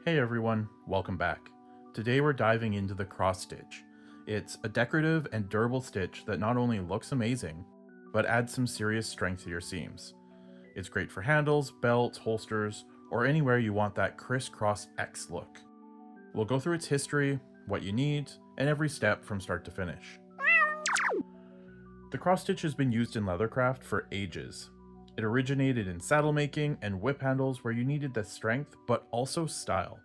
Hey everyone, welcome back. Today we're diving into the cross stitch. It's a decorative and durable stitch that not only looks amazing, but adds some serious strength to your seams. It's great for handles, belts, holsters, or anywhere you want that crisscross X look. We'll go through its history, what you need, and every step from start to finish. The cross stitch has been used in leathercraft for ages. It originated in saddle making and whip handles where you needed the strength but also style.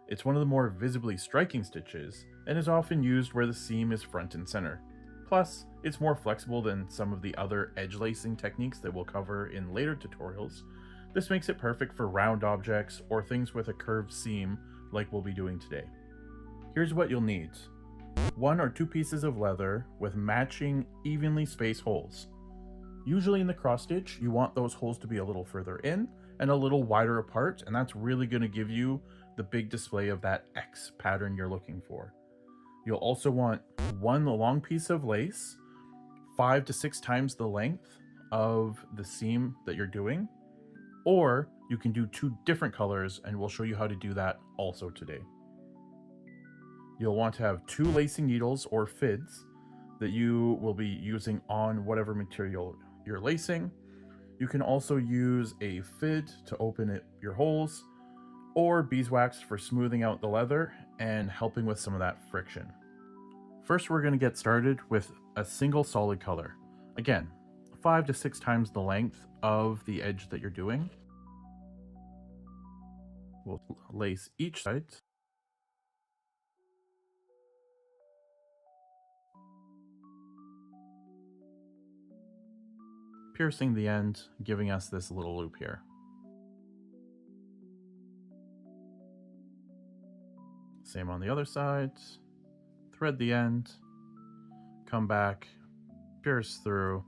It's one of the more visibly striking stitches and is often used where the seam is front and center. Plus, it's more flexible than some of the other edge lacing techniques that we'll cover in later tutorials. This makes it perfect for round objects or things with a curved seam like we'll be doing today. Here's what you'll need. 1 or 2 pieces of leather with matching evenly spaced holes. Usually in the cross stitch, you want those holes to be a little further in and a little wider apart, and that's really going to give you the big display of that X pattern you're looking for. You'll also want 1 long piece of lace, 5 to 6 times the length of the seam that you're doing, or you can do 2 different colors, and we'll show you how to do that also today. You'll want to have 2 lacing needles or fids that you will be using on whatever material you're lacing. You can also use a fid to open your holes, or beeswax for smoothing out the leather and helping with some of that friction. First, we're going to get started with a single solid color. Again, 5 to 6 times the length of the edge that you're doing. We'll lace each side. Piercing the end, giving us this little loop here. Same on the other side. Thread the end, come back, pierce through.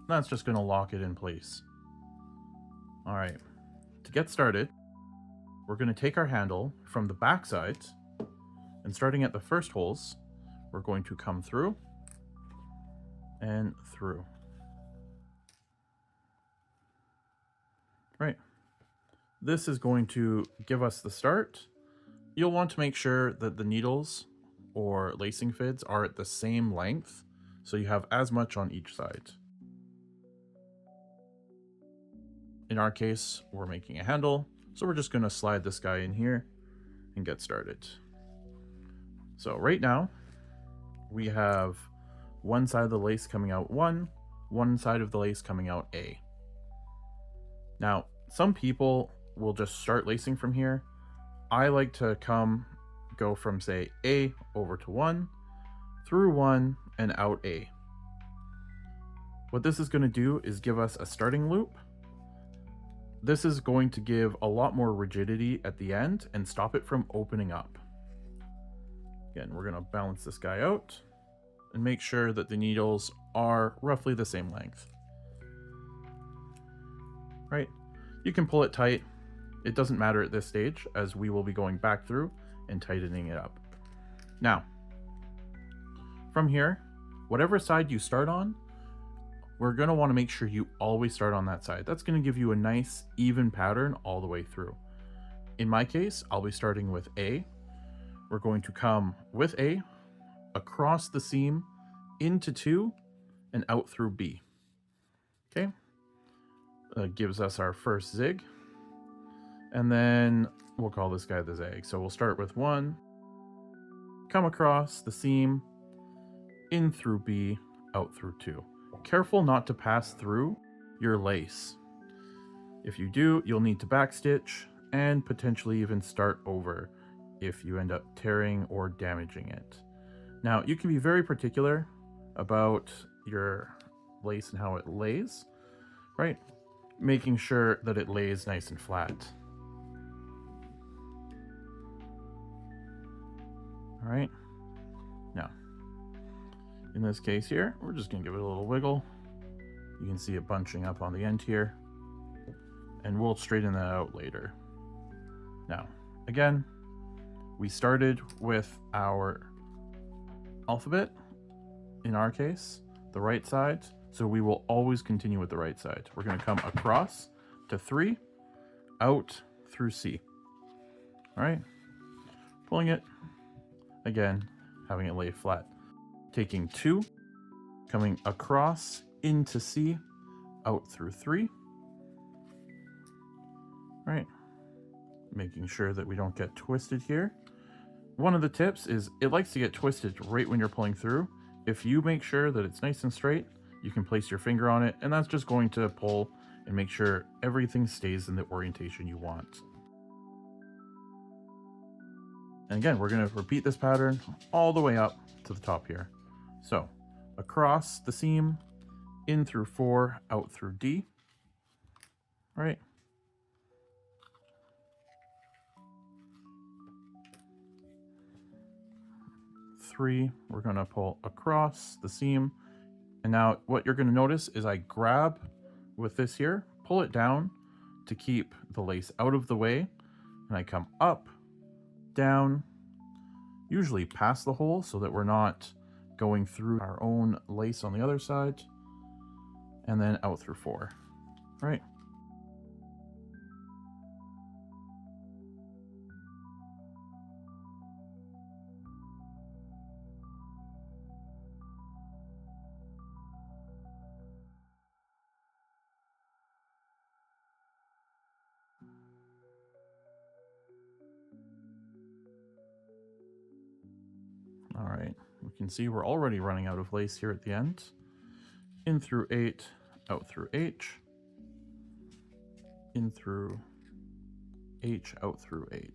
That's just going to lock it in place. All right, to get started, we're going to take our handle from the back side, and starting at the first holes, we're going to come through and through. Right. This is going to give us the start. You'll want to make sure that the needles or lacing fids are at the same length, so you have as much on each side. In our case, we're making a handle, so we're just going to slide this guy in here and get started. So right now, we have one side of the lace coming out one side of the lace coming out A. Now, some people will just start lacing from here. I like to go from, say, A over to 1, through 1, and out A. What this is going to do is give us a starting loop. This is going to give a lot more rigidity at the end and stop it from opening up. Again, we're going to balance this guy out and make sure that the needles are roughly the same length. Right? You can pull it tight. It doesn't matter at this stage, as we will be going back through and tightening it up. Now, from here, whatever side you start on, we're going to want to make sure you always start on that side. That's going to give you a nice, even pattern all the way through. In my case, I'll be starting with A. We're going to come with A, across the seam, into 2, and out through B. Okay? That gives us our first zig. And then we'll call this guy the zag. So we'll start with 1, come across the seam, in through B, out through 2. Careful not to pass through your lace. If you do, you'll need to backstitch and potentially even start over if you end up tearing or damaging it. Now, you can be very particular about your lace and how it lays, right? Making sure that it lays nice and flat. All right. Now, in this case here, we're just going to give it a little wiggle. You can see it bunching up on the end here, and we'll straighten that out later. Now, again, we started with our alphabet, in our case, the right side. So we will always continue with the right side. We're going to come across to 3, out through C. All right, pulling it, again, having it lay flat. Taking 2, coming across into C, out through 3. All right, making sure that we don't get twisted here. One of the tips is it likes to get twisted right when you're pulling through. If you make sure that it's nice and straight, you can place your finger on it, and that's just going to pull and make sure everything stays in the orientation you want. And again, we're going to repeat this pattern all the way up to the top here. So across the seam, in through 4, out through D. All right. Three, we're going to pull across the seam. And now what you're going to notice is I grab with this here, pull it down to keep the lace out of the way, and I come up, down, usually past the hole so that we're not going through our own lace on the other side, and then out through 4. All right. All right, we can see we're already running out of lace here at the end. In through 8, out through H, in through H, out through 8.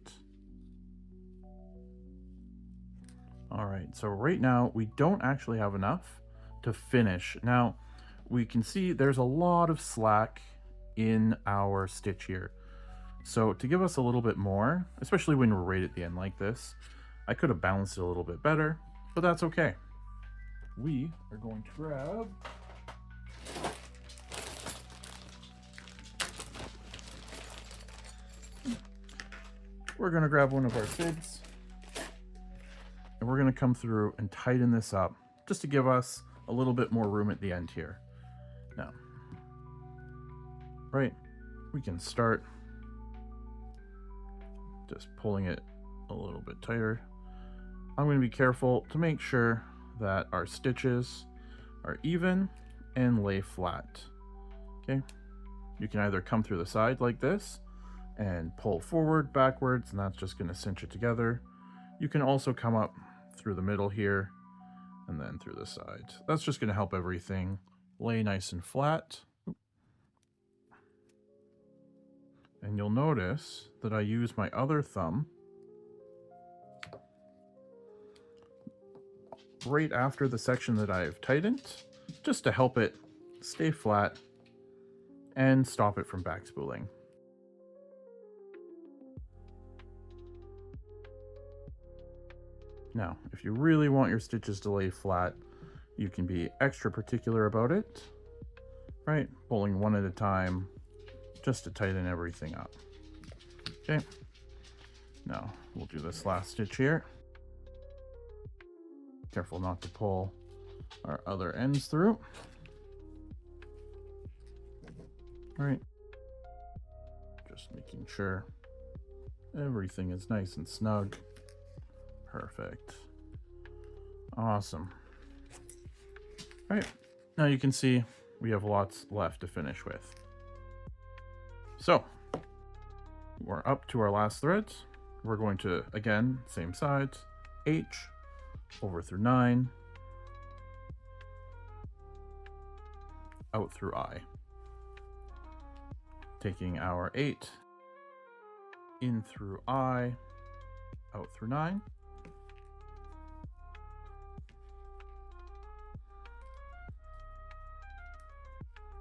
All right, so right now we don't actually have enough to finish. Now we can see there's a lot of slack in our stitch here. So to give us a little bit more, especially when we're right at the end like this, I could have balanced it a little bit better, but that's okay. We are going to grab one of our SIDs, and we're going to come through and tighten this up just to give us a little bit more room at the end here. Now, right, we can start just pulling it a little bit tighter. I'm going to be careful to make sure that our stitches are even and lay flat. Okay, you can either come through the side like this and pull forward, backwards, and that's just going to cinch it together. You can also come up through the middle here and then through the side. That's just going to help everything lay nice and flat. And you'll notice that I use my other thumb right after the section that I've tightened, just to help it stay flat and stop it from back spooling. Now, if you really want your stitches to lay flat, you can be extra particular about it, right? Pulling one at a time just to tighten everything up. Okay, now we'll do this last stitch here. Careful not to pull our other ends through. All right, just making sure everything is nice and snug. Perfect. Awesome. All right, now you can see we have lots left to finish with. So we're up to our last threads. We're going to, again, same sides, H, over through 9, out through I. Taking our 8, in through I, out through 9.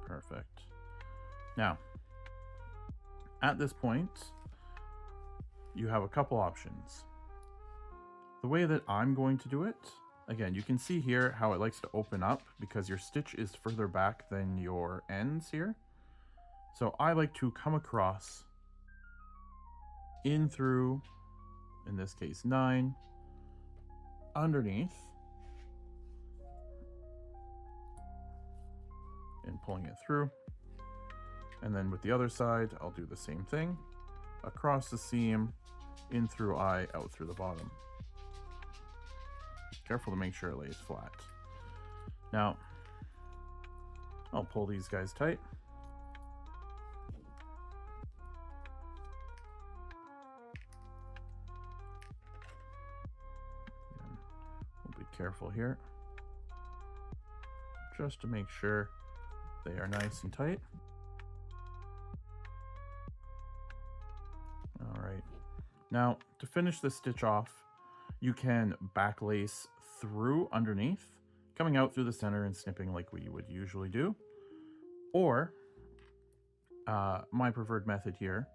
Perfect. Now, at this point, you have a couple options. The way that I'm going to do it, again, you can see here how it likes to open up because your stitch is further back than your ends here. So I like to come across in through, in this case, 9, underneath, pulling it through. And then with the other side, I'll do the same thing. Across the seam, in through eye, out through the bottom. Careful to make sure it lays flat. Now, I'll pull these guys tight. And we'll be careful here, just to make sure they are nice and tight. All right. Now, to finish this stitch off, you can back lace through underneath, coming out through the center and snipping like we would usually do. Or, my preferred method here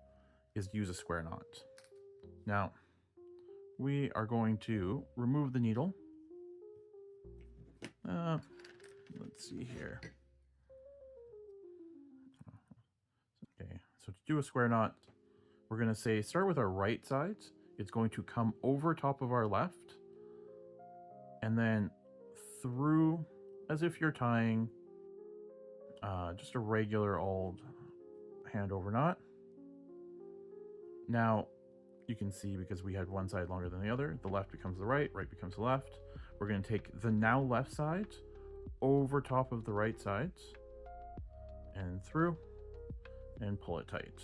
is to use a square knot. Now, we are going to remove the needle. Let's see here. Okay, so to do a square knot, we're going to say start with our right side. It's going to come over top of our left and then through as if you're tying just a regular old hand over knot. Now you can see, because we had one side longer than the other, the left becomes the right, right becomes the left. We're going to take the now left side over top of the right side and through and pull it tight.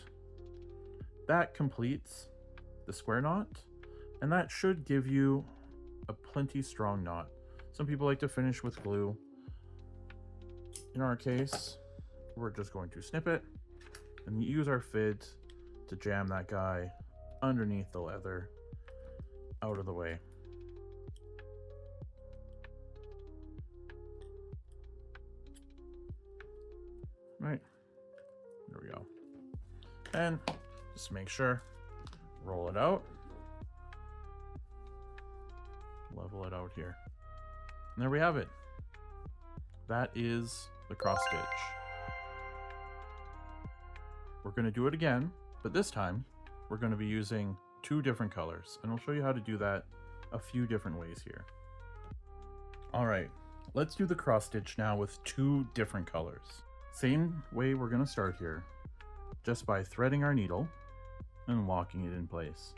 That completes the square knot, and that should give you a plenty strong knot. Some people like to finish with glue. In our case, we're just going to snip it and use our fid to jam that guy underneath the leather, out of the way. Right, there we go. And just make sure, roll it out, level it out here. And there we have it. That is the cross stitch. We're going to do it again, but this time we're going to be using 2 different colors, and I'll show you how to do that a few different ways here. All right, let's do the cross stitch now with 2 different colors. Same way we're going to start here, just by threading our needle and locking it in place.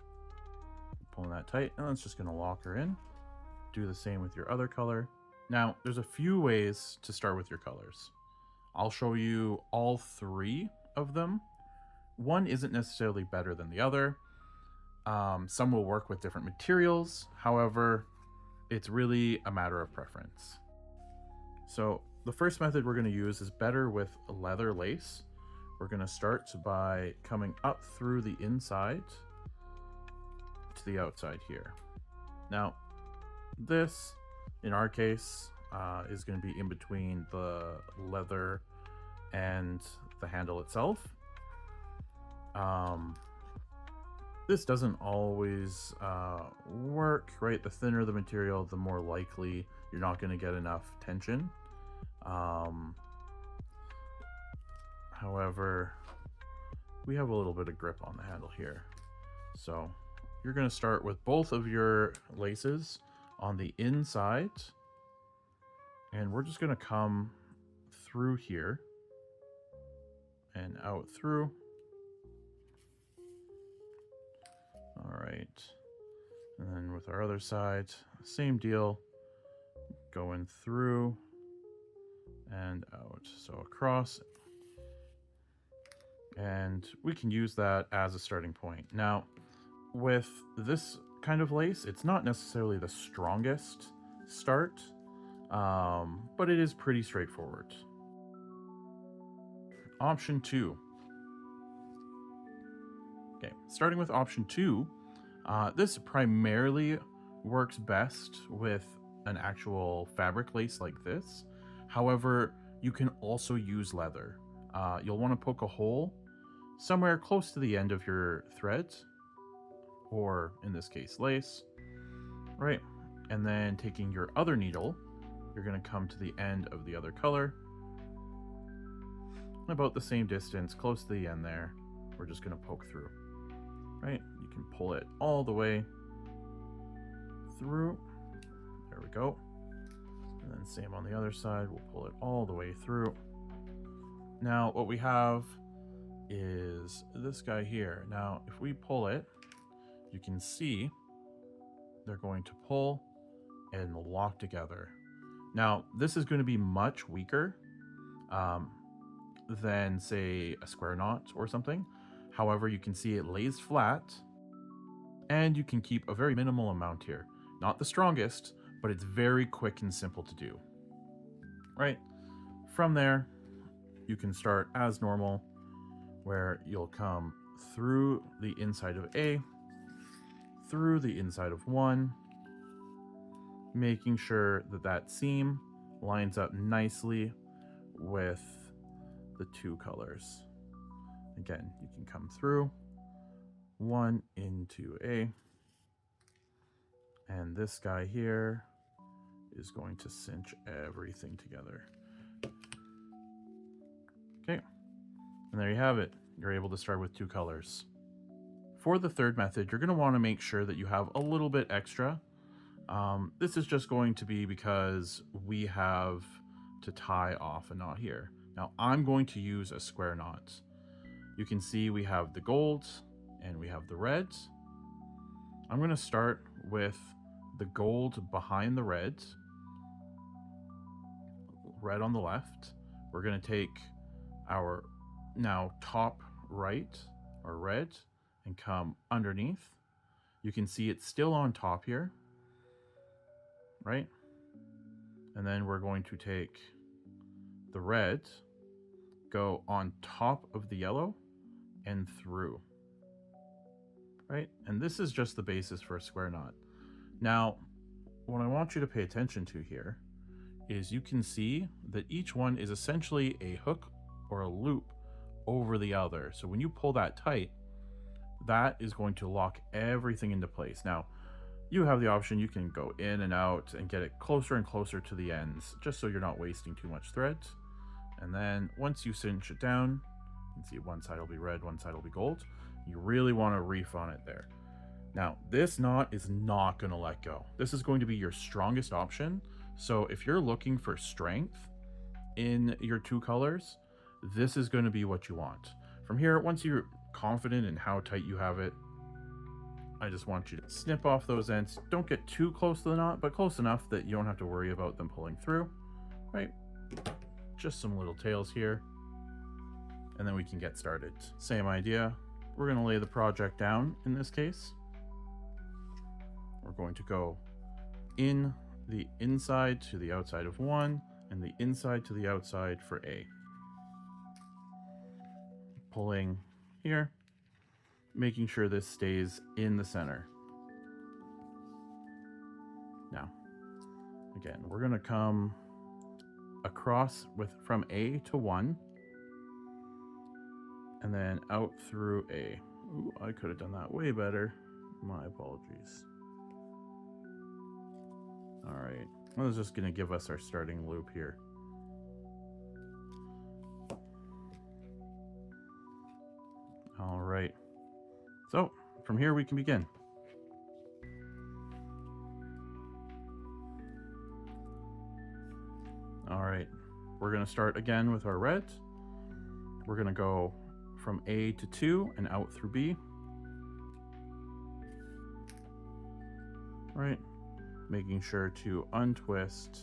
Pulling that tight, and that's just going to lock her in. Do the same with your other color. Now, there's a few ways to start with your colors. I'll show you all 3 of them. One isn't necessarily better than the other. Some will work with different materials. However, it's really a matter of preference. So the first method we're going to use is better with leather lace. We're going to start by coming up through the inside to the outside here. Now, this, in our case, is going to be in between the leather and the handle itself. This doesn't always work, right? The thinner the material, the more likely you're not going to get enough tension. However, we have a little bit of grip on the handle here. So you're going to start with both of your laces on the inside, and we're just going to come through here and out through. All right, and then with our other side, same deal, going through and out, so across, and we can use that as a starting point. Now, with this kind of lace, it's not necessarily the strongest start, but it is pretty straightforward. Option 2. Okay, starting with option 2, this primarily works best with an actual fabric lace like this. However, you can also use leather. You'll want to poke a hole somewhere close to the end of your thread, or in this case, lace, right? And then taking your other needle, you're going to come to the end of the other color, about the same distance, close to the end there. We're just going to poke through. Right, you can pull it all the way through. There we go. And then same on the other side, we'll pull it all the way through. Now what we have is this guy here. Now if we pull it, you can see they're going to pull and lock together. Now this is going to be much weaker than say a square knot or something. However, you can see it lays flat and you can keep a very minimal amount here. Not the strongest, but it's very quick and simple to do. Right? From there, you can start as normal, where you'll come through the inside of A, through the inside of 1, making sure that that seam lines up nicely with the 2 colors. Again, you can come through 1 into A, and this guy here is going to cinch everything together. Okay, and there you have it. You're able to start with 2 colors. For the third method, you're going to want to make sure that you have a little bit extra. This is just going to be because we have to tie off a knot here. Now I'm going to use a square knot. You can see we have the gold and we have the red. I'm going to start with the gold behind the red on the left. We're going to take our now top right or red and come underneath. You can see it's still on top here, right? And then we're going to take the red, go on top of the yellow and through, right? And this is just the basis for a square knot. Now, what I want you to pay attention to here is you can see that each one is essentially a hook or a loop over the other. So when you pull that tight, that is going to lock everything into place. Now, you have the option, you can go in and out and get it closer and closer to the ends, just so you're not wasting too much thread. And then once you cinch it down, you can see one side will be red, one side will be gold. You really want to reef on it there. Now, this knot is not going to let go. This is going to be your strongest option. So if you're looking for strength in your 2 colors, this is going to be what you want. From here, once you're confident in how tight you have it, I just want you to snip off those ends. Don't get too close to the knot, but close enough that you don't have to worry about them pulling through, right? Just some little tails here, and then we can get started. Same idea. We're going to lay the project down in this case. We're going to go in the inside to the outside of 1 and the inside to the outside for A. Pulling here, making sure this stays in the center. Now, again, we're going to come across from A to 1 and then out through A. Ooh, I could have done that way better. My apologies. All right, well, this is just going to give us our starting loop here. All right, so from here we can begin. All right, we're going to start again with our red. We're going to go from A to 2 and out through B. Right, making sure to untwist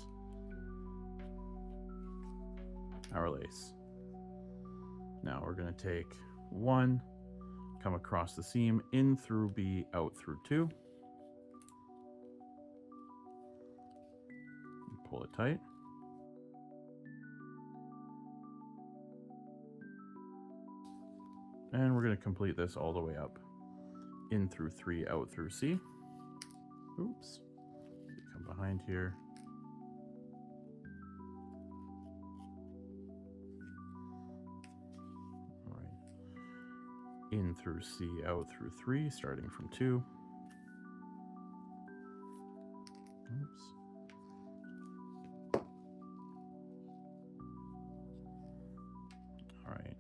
our lace. Now we're going to take 1, come across the seam, in through B, out through 2. Pull it tight. And we're going to complete this all the way up. In through 3, out through C. Oops. Come behind here. All right. In through C, out through 3, starting from 2. Oops. All right.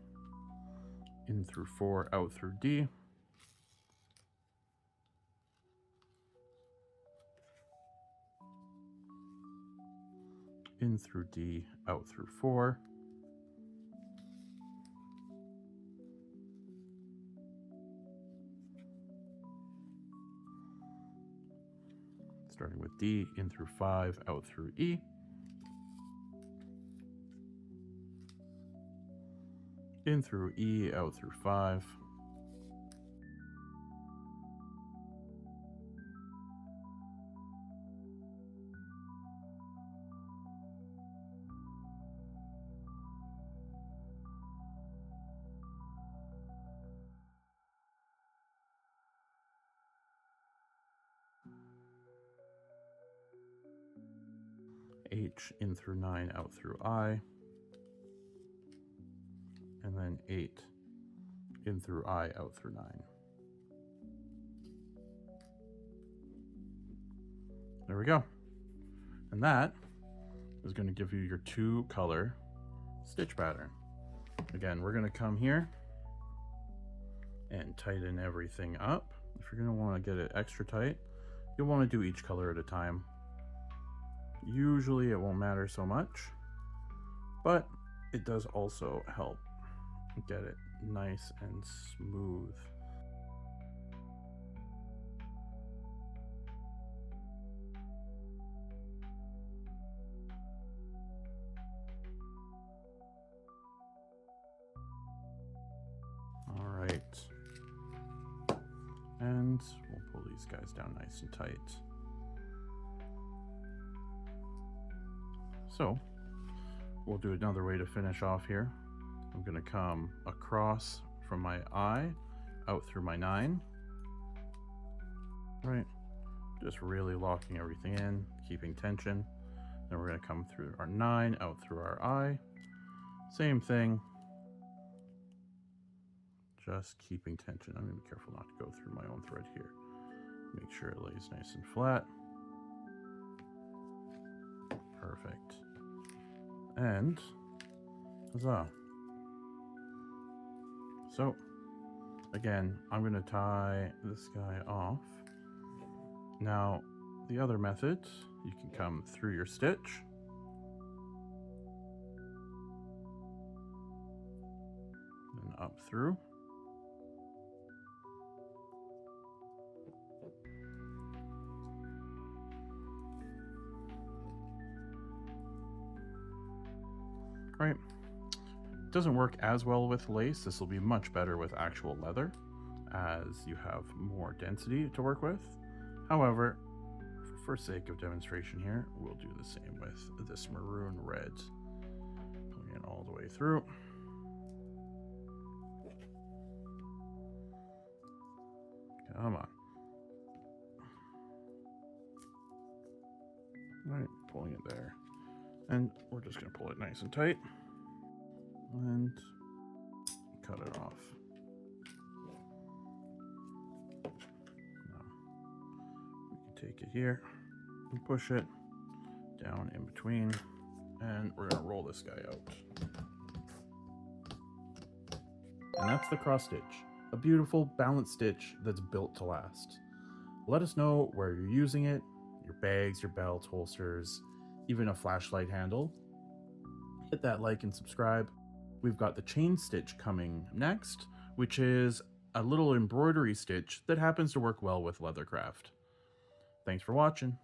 In through 4, out through D. In through D, out through 4. starting with D, in through 5, out through E. In through E, out through 5. H, in through 9, out through I. And then 8, in through I, out through 9. There we go. And that is going to give you your 2-color stitch pattern. Again, we're going to come here and tighten everything up. If you're going to want to get it extra tight, you'll want to do each color at a time. Usually it won't matter so much, but it does also help get it nice and smooth. All right. And we'll pull these guys down nice and tight. So we'll do another way to finish off here. I'm going to come across from my I out through my 9. Right. Just really locking everything in, keeping tension. Then we're going to come through our 9 out through our I. Same thing. Just keeping tension. I'm going to be careful not to go through my own thread here. Make sure it lays nice and flat. Perfect. And huzzah. So again, I'm going to tie this guy off. Now the other method, you can come through your stitch and up through. Right. It doesn't work as well with lace. This will be much better with actual leather, as you have more density to work with. However, for sake of demonstration here, we'll do the same with this maroon red. Pulling it all the way through. Come on. All right, pulling it there. And we're just going to pull it nice and tight and cut it off. Now, we can take it here and push it down in between, and we're going to roll this guy out. And that's the cross stitch, a beautiful balanced stitch that's built to last. Let us know where you're using it, your bags, your belts, holsters, even a flashlight handle. Hit that like and subscribe. We've got the chain stitch coming next, which is a little embroidery stitch that happens to work well with leathercraft. Thanks for watching.